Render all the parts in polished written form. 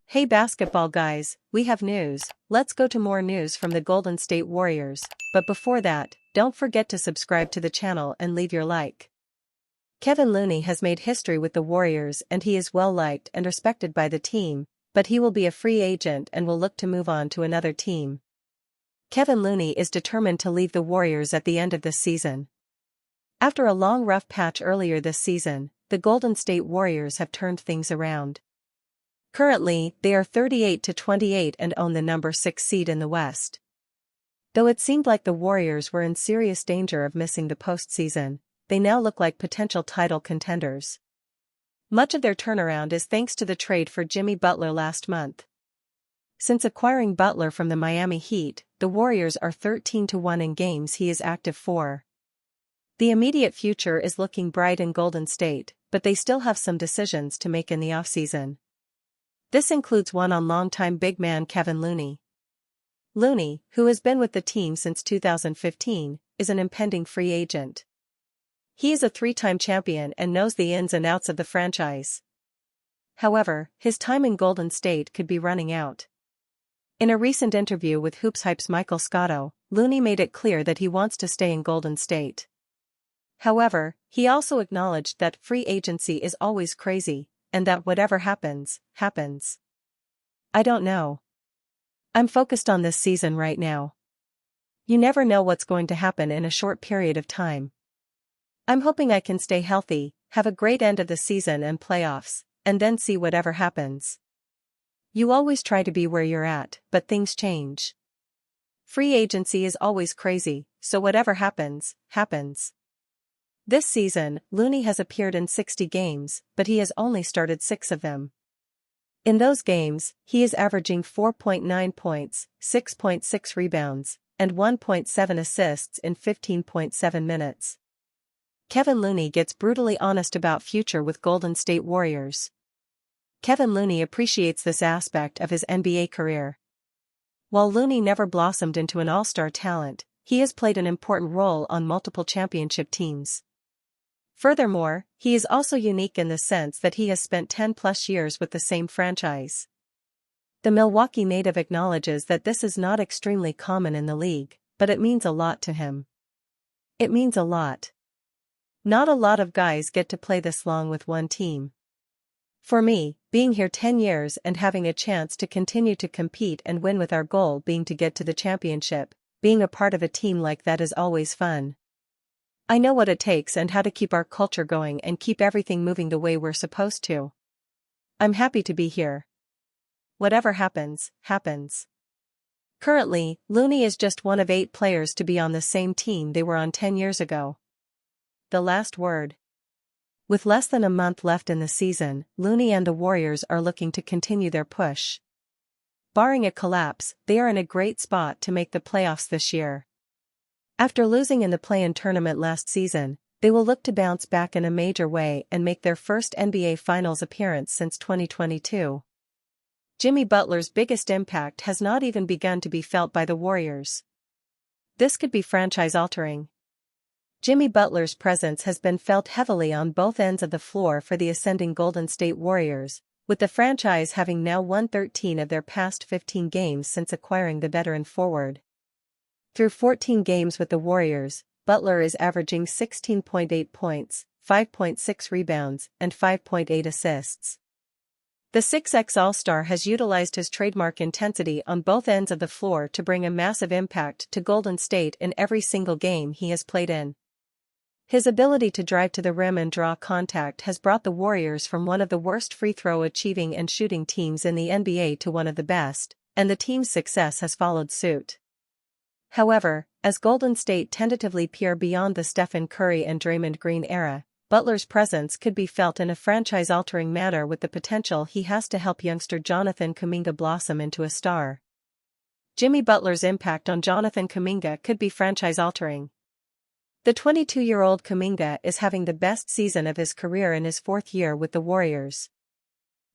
Hey basketball guys, we have news. Let's go to more news from the Golden State Warriors, but before that, don't forget to subscribe to the channel and leave your like. Kevon Looney has made history with the Warriors and he is well liked and respected by the team, but he will be a free agent and will look to move on to another team. Kevon Looney is determined to leave the Warriors at the end of this season. After a long rough patch earlier this season, the Golden State Warriors have turned things around. Currently, they are 38-28 and own the number 6 seed in the West. Though it seemed like the Warriors were in serious danger of missing the postseason, they now look like potential title contenders. Much of their turnaround is thanks to the trade for Jimmy Butler last month. Since acquiring Butler from the Miami Heat, the Warriors are 13-1 in games he is active for. The immediate future is looking bright in Golden State, but they still have some decisions to make in the offseason. This includes one on longtime big man Kevon Looney. Looney, who has been with the team since 2015, is an impending free agent. He is a 3-time champion and knows the ins and outs of the franchise. However, his time in Golden State could be running out. In a recent interview with Hoops Hype's Michael Scotto, Looney made it clear that he wants to stay in Golden State. However, he also acknowledged that free agency is always crazy, and that whatever happens, happens. I don't know. I'm focused on this season right now. You never know what's going to happen in a short period of time. I'm hoping I can stay healthy, have a great end of the season and playoffs, and then see whatever happens. You always try to be where you're at, but things change. Free agency is always crazy, so whatever happens, happens. This season, Looney has appeared in 60 games, but he has only started 6 of them. In those games, he is averaging 4.9 points, 6.6 rebounds, and 1.7 assists in 15.7 minutes. Kevon Looney gets brutally honest about future with Golden State Warriors. Kevon Looney appreciates this aspect of his NBA career. While Looney never blossomed into an all-star talent, he has played an important role on multiple championship teams. Furthermore, he is also unique in the sense that he has spent 10+ years with the same franchise. The Milwaukee native acknowledges that this is not extremely common in the league, but it means a lot to him. It means a lot. Not a lot of guys get to play this long with one team. For me, being here 10 years and having a chance to continue to compete and win with our goal being to get to the championship, being a part of a team like that is always fun. I know what it takes and how to keep our culture going and keep everything moving the way we're supposed to. I'm happy to be here. Whatever happens, happens. Currently, Looney is just one of 8 players to be on the same team they were on 10 years ago. The last word. With less than a month left in the season, Looney and the Warriors are looking to continue their push. Barring a collapse, they are in a great spot to make the playoffs this year. After losing in the play-in tournament last season, they will look to bounce back in a major way and make their first NBA Finals appearance since 2022. Jimmy Butler's biggest impact has not even begun to be felt by the Warriors. This could be franchise-altering. Jimmy Butler's presence has been felt heavily on both ends of the floor for the ascending Golden State Warriors, with the franchise having now won 13 of their past 15 games since acquiring the veteran forward. Through 14 games with the Warriors, Butler is averaging 16.8 points, 5.6 rebounds, and 5.8 assists. The 6X All-Star has utilized his trademark intensity on both ends of the floor to bring a massive impact to Golden State in every single game he has played in. His ability to drive to the rim and draw contact has brought the Warriors from one of the worst free-throw achieving and shooting teams in the NBA to one of the best, and the team's success has followed suit. However, as Golden State tentatively peer beyond the Stephen Curry and Draymond Green era, Butler's presence could be felt in a franchise-altering manner with the potential he has to help youngster Jonathan Kuminga blossom into a star. Jimmy Butler's impact on Jonathan Kuminga could be franchise-altering. The 22-year-old Kuminga is having the best season of his career in his 4th year with the Warriors.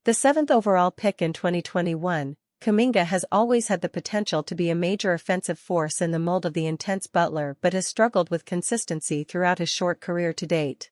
The 7th overall pick in 2021, Kuminga has always had the potential to be a major offensive force in the mold of the intense Butler but has struggled with consistency throughout his short career to date.